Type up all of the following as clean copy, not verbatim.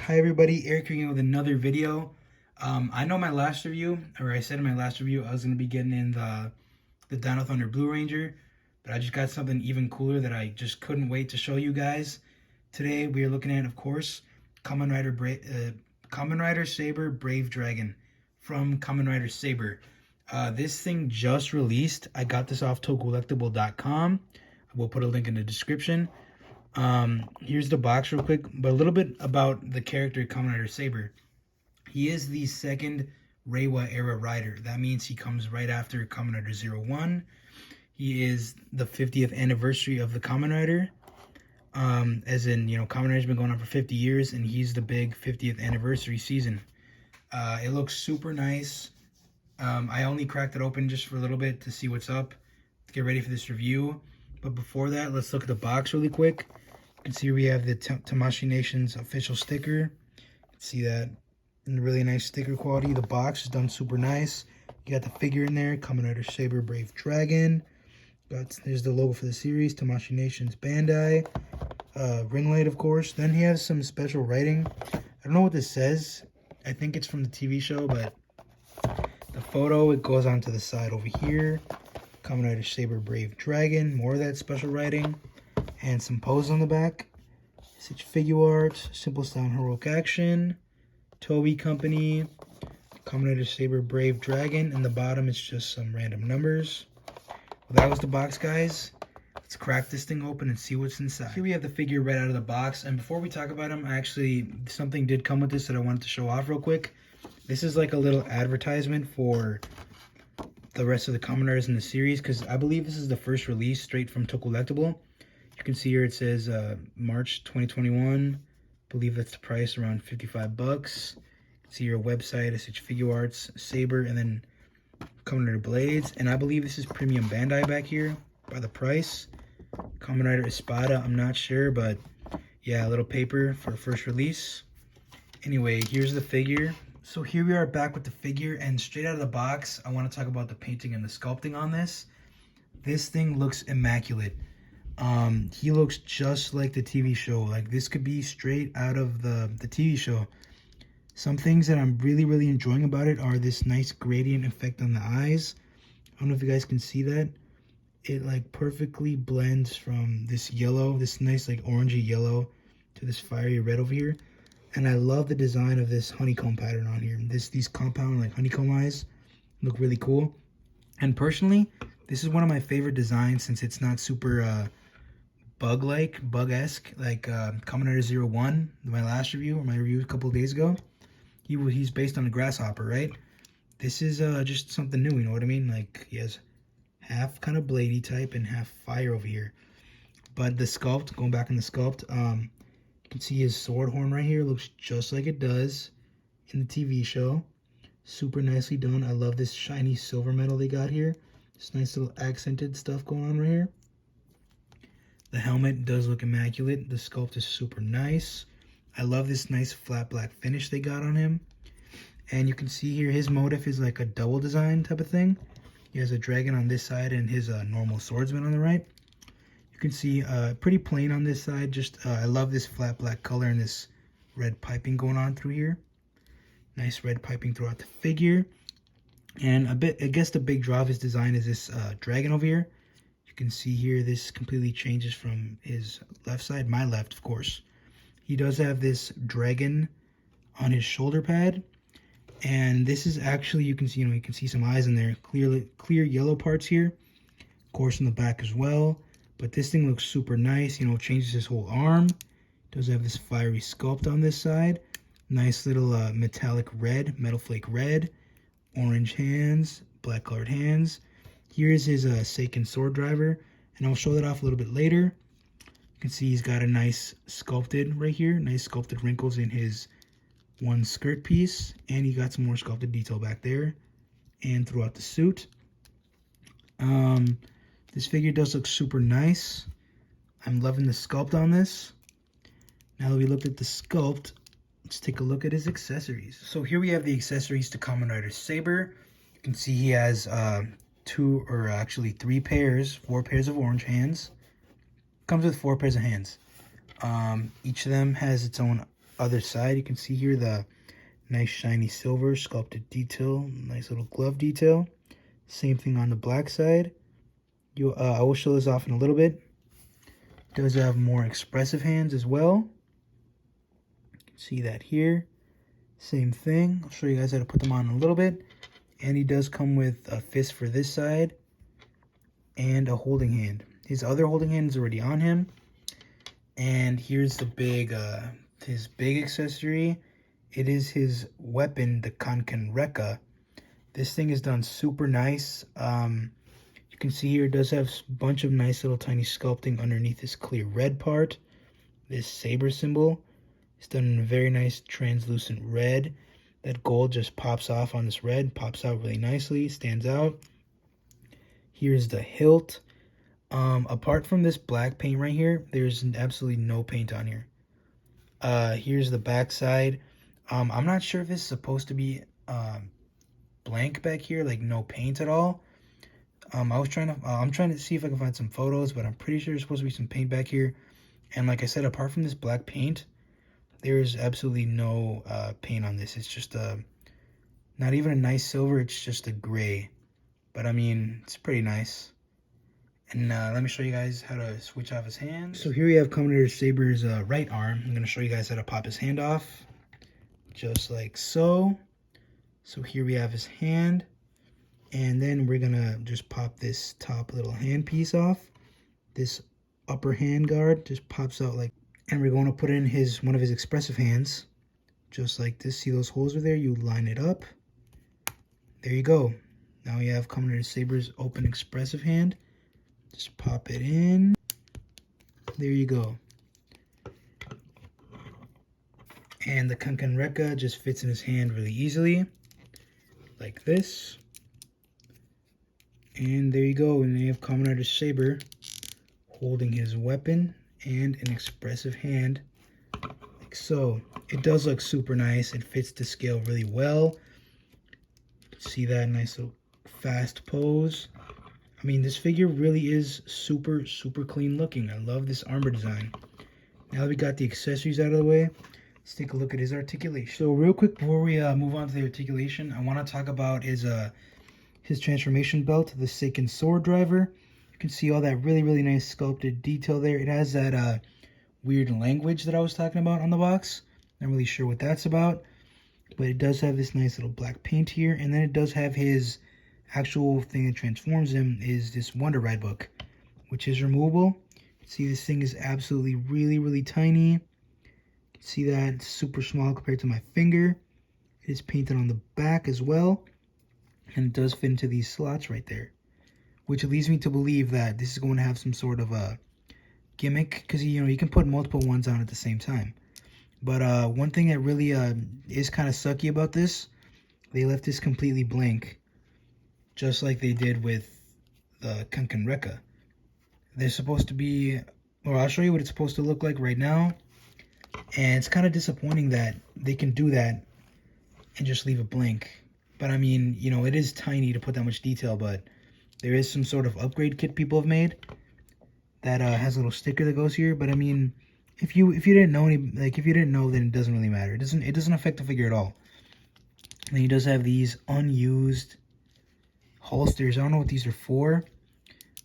Hi everybody, Eric here with another video. I know my last review, or I said in my last review, I was going to be getting in the Dino Thunder Blue Ranger, but I just got something even cooler that I just couldn't wait to show you guys. Today we are looking at, of course, Kamen Rider Saber Brave Dragon from Kamen Rider Saber. This thing just released. I got this off tocollectible.com. I will put a link in the description. Here's the box real quick, but a little bit about the character Kamen Rider Saber. He is the second Reiwa era rider. That means he comes right after Kamen Rider 01. He is the 50th anniversary of the Kamen Rider. As in, Kamen Rider's been going on for 50 years, and he's the big 50th anniversary season. It looks super nice. I only cracked it open just for a little bit to see what's up, to get ready for this review. But before that, let's look at the box really quick. You can see we have the Tamashii Nation's official sticker. You can see that in really nice sticker quality. The box is done super nice. You got the figure in there, Kamen Rider Saber Brave Dragon. There's the logo for the series, Tamashii Nation's Bandai. Ring light, of course. Then he has some special writing. I don't know what this says. I think it's from the TV show, but the photo, it goes on to the side over here. Kamen Rider Saber Brave Dragon, more of that special writing, and some pose on the back. Such Figuarts, Simple Style Heroic Action, Toby Company, Kamen Rider Saber Brave Dragon, and the bottom is just some random numbers. Well, that was the box, guys. Let's crack this thing open and see what's inside. Here we have the figure right out of the box, and before we talk about him, something did come with this that I wanted to show off real quick. This is like a little advertisement for the rest of the Kamen Riders in the series, because I believe this is the first release straight from Tocollectible. You can see here it says March 2021. I believe that's the price, around 55 bucks. You can see your website, it's Figuarts, Saber, and then Kamen Rider Blades. And I believe this is premium Bandai back here by the price. Kamen Rider Espada, I'm not sure, but yeah, a little paper for first release. Anyway, here's the figure. So here we are back with the figure, and straight out of the box, I want to talk about the painting and the sculpting on this. This thing looks immaculate. He looks just like the TV show. Like, this could be straight out of the TV show. Some things that I'm really enjoying about it are this nice gradient effect on the eyes. I don't know if you guys can see that. It like perfectly blends from this yellow, this nice like orangey yellow, to this fiery red over here. And I love the design of this honeycomb pattern on here. These compound like honeycomb eyes look really cool. And personally, this is one of my favorite designs, since it's not super bug-esque like Kamen Rider 01, my last review, or my review a couple of days ago. He's based on a grasshopper, right? This is just something new, you know what I mean? Like, he has half kind of bladey type and half fire over here. But the sculpt, going back in the sculpt, you can see his sword horn right here. Looks just like it does in the TV show. Super nicely done. I love this shiny silver metal they got here. This nice little accented stuff going on right here. The helmet does look immaculate. The sculpt is super nice. I love this nice flat black finish they got on him. And you can see here his motif is like a double design type of thing. He has a dragon on this side and his normal swordsman on the right. You can see pretty plain on this side. Just I love this flat black color and this red piping going on through here. Nice red piping throughout the figure. And I guess the big draw of his design is this dragon over here. You can see here this completely changes from his left side, my left, of course. He does have this dragon on his shoulder pad. And this is actually, you can see some eyes in there. Clear yellow parts here. Of course, in the back as well. But this thing looks super nice, changes his whole arm. Does have this fiery sculpt on this side. Nice little metallic red, metal flake red. Orange hands, black colored hands. Here's his Seiken sword driver, and I'll show that off a little bit later. You can see he's got a nice sculpted right here. Nice sculpted wrinkles in his one skirt piece. And he got some more sculpted detail back there and throughout the suit. This figure does look super nice. I'm loving the sculpt on this. Now that we looked at the sculpt, let's take a look at his accessories. So here we have the accessories to Kamen Rider Saber. You can see he has 4 pairs of orange hands. Comes with 4 pairs of hands. Each of them has its own other side, you can see here the nice shiny silver sculpted detail, nice little glove detail. Same thing on the black side. I will show this off in a little bit. Does have more expressive hands as well. You can see that here. Same thing. I'll show you guys how to put them on in a little bit. And he does come with a fist for this side and a holding hand. His other holding hand is already on him. And here's the big, his big accessory. It is his weapon, the Kanken. This thing is done super nice. You can see here it does have a bunch of nice little tiny sculpting underneath this clear red part. This saber symbol is done in a very nice translucent red. That gold just pops off on this red, pops out really nicely, stands out. Here's the hilt. Apart from this black paint right here, there's absolutely no paint on here. Here's the back side. I'm not sure if this is supposed to be blank back here, like no paint at all. I'm trying to see if I can find some photos, but I'm pretty sure there's supposed to be some paint back here. And like I said, apart from this black paint, there is absolutely no paint on this. It's just not even a nice silver, it's just a gray. But I mean, it's pretty nice. And let me show you guys how to switch off his hand. So here we have Kamen RIDER Saber's right arm. I'm going to show you guys how to pop his hand off. Just like so. So here we have his hand. And then we're going to just pop this top little hand piece off. This upper hand guard just pops out like... And we're going to put in one of his expressive hands. Just like this. See those holes are there? You line it up. There you go. Now we have Kamen RIDER Saber's open expressive hand. Just pop it in. There you go. And the Kanken just fits in his hand really easily. Like this. And there you go. And then you have Kamen RIDER Saber holding his weapon and an expressive hand. Like so. It does look super nice. It fits to scale really well. You can see that nice little fast pose. I mean, this figure really is super, super clean looking. I love this armor design. Now that we got the accessories out of the way, let's take a look at his articulation. So real quick before we move on to the articulation, I want to talk about his transformation belt, the Seiken Sword Driver. You can see all that really, really nice sculpted detail there. It has that weird language that I was talking about on the box. Not really sure what that's about. But it does have this nice little black paint here. And then it does have his... actual thing that transforms him is this Wonder Ride book, which is removable. See, this thing is absolutely really, really tiny. You can see that it's super small compared to my finger. It is painted on the back as well, and it does fit into these slots right there, which leads me to believe that this is going to have some sort of a gimmick, because you can put multiple ones on at the same time. But one thing that really is kind of sucky about this, they left this completely blank. Just like they did with the Kanken. They're supposed to be... Well, I'll show you what it's supposed to look like right now. And it's kind of disappointing that they can do that and just leave it blank. But I mean, it is tiny to put that much detail, but there is some sort of upgrade kit people have made that has a little sticker that goes here. But I mean, if you didn't know if you didn't know, then it doesn't really matter. It doesn't affect the figure at all. And he does have these unused holsters. I don't know what these are for,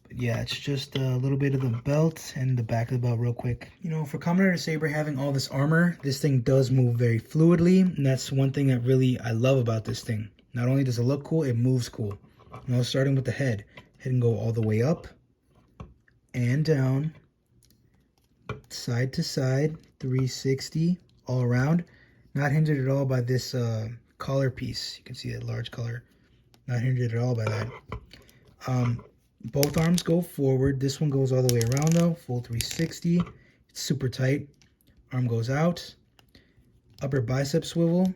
but yeah, it's just a little bit of the belt and the back of the belt real quick. For Kamen RIDER Saber having all this armor, this thing does move very fluidly, and that's one thing that really I love about this thing. Not only does it look cool, it moves cool. Starting with the head. Head can go all the way up and down, side to side, 360, all around. Not hindered at all by this collar piece. You can see that large collar. Not hindered at all by that. Both arms go forward. This one goes all the way around though. Full 360. It's super tight. Arm goes out. Upper bicep swivel.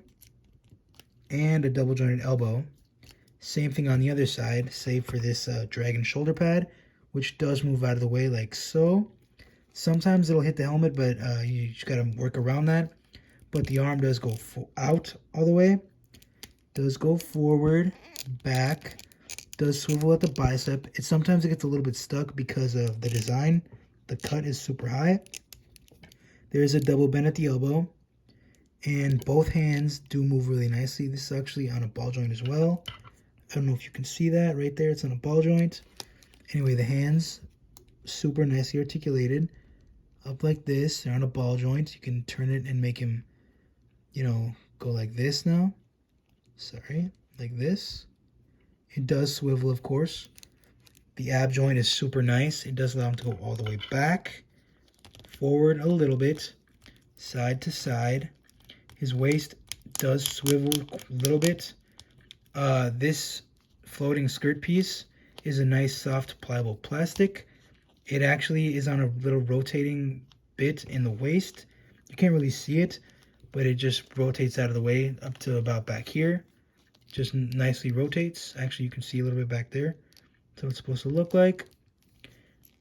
And a double jointed elbow. Same thing on the other side, save for this dragon shoulder pad, which does move out of the way like so. Sometimes it'll hit the helmet, but you just gotta work around that. But the arm does go out all the way. Does go forward. Back, does swivel at the bicep. Sometimes it gets a little bit stuck because of the design. The cut is super high. There's a double bend at the elbow. And both hands do move really nicely. This is actually on a ball joint as well. I don't know if you can see that right there. It's on a ball joint. Anyway, the hands, super nicely articulated. Up like this. They're on a ball joint. You can turn it and make him, you know, go like this now. Sorry, like this. It does swivel, of course. The ab joint is super nice. It does allow him to go all the way back, forward a little bit, side to side. His waist does swivel a little bit. This floating skirt piece is a nice soft pliable plastic. It actually is on a little rotating bit in the waist. You can't really see it, but it just rotates out of the way up to about back here. Just nicely rotates. Actually, you can see a little bit back there. That's what it's supposed to look like.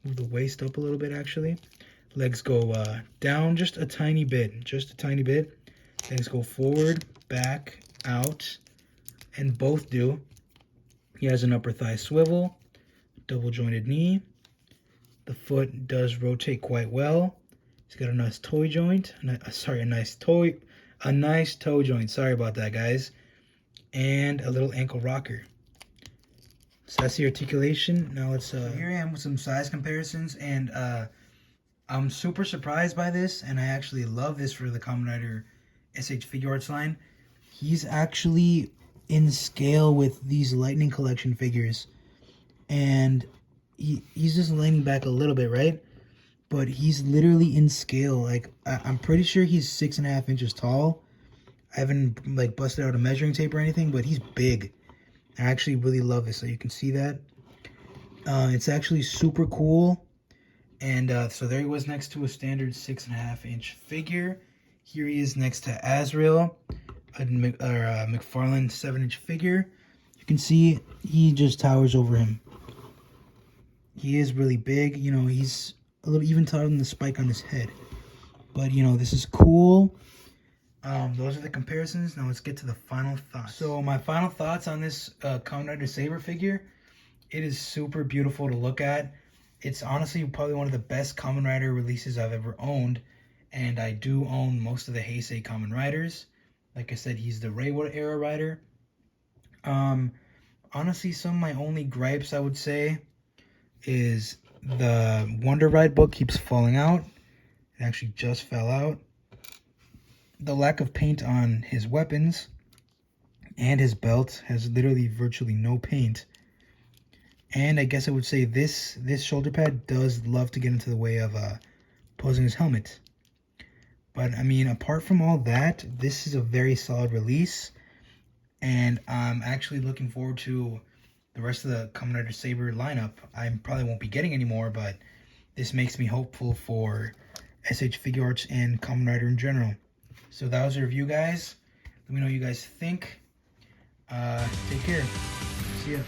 Move the waist up a little bit, actually. Legs go down just a tiny bit. Just a tiny bit. Legs go forward, back, out. And both do. He has an upper thigh swivel. Double jointed knee. The foot does rotate quite well. He's got a nice toe joint. A nice toe joint. Sorry about that, guys. And a little ankle rocker. So that's the articulation. Now let's here I am with some size comparisons, and I'm super surprised by this, and I actually love this for the Kamen Rider SH Figuarts line. He's actually in scale with these Lightning Collection figures, and he's just leaning back a little bit, right? But he's literally in scale. Like, I'm pretty sure he's 6.5 inches tall. I haven't like busted out a measuring tape or anything, but he's big. I actually really love this, so you can see that. It's actually super cool. And so there he was next to a standard 6.5 inch figure. Here he is next to Azrael, a McFarlane 7-inch figure. You can see he just towers over him. He is really big. You know, he's a little even taller than the spike on his head. But, you know, this is cool. Those are the comparisons. Now let's get to the final thoughts. So my final thoughts on this Kamen Rider Saber figure. It is super beautiful to look at. It's honestly probably one of the best Kamen Rider releases I've ever owned. And I do own most of the Heisei Kamen Riders. Like I said, he's the Reiwa era rider. Honestly, some of my only gripes, I would say, is the Wonder Ride book keeps falling out. It actually just fell out. The lack of paint on his weapons and his belt has literally virtually no paint. And I guess I would say this shoulder pad does love to get into the way of posing his helmet. But I mean, apart from all that, this is a very solid release. And I'm actually looking forward to the rest of the Kamen Rider Saber lineup. I probably won't be getting any more, but this makes me hopeful for SH Figuarts and Kamen Rider in general. So that was a review, guys. Let me know what you guys think. Take care. See ya.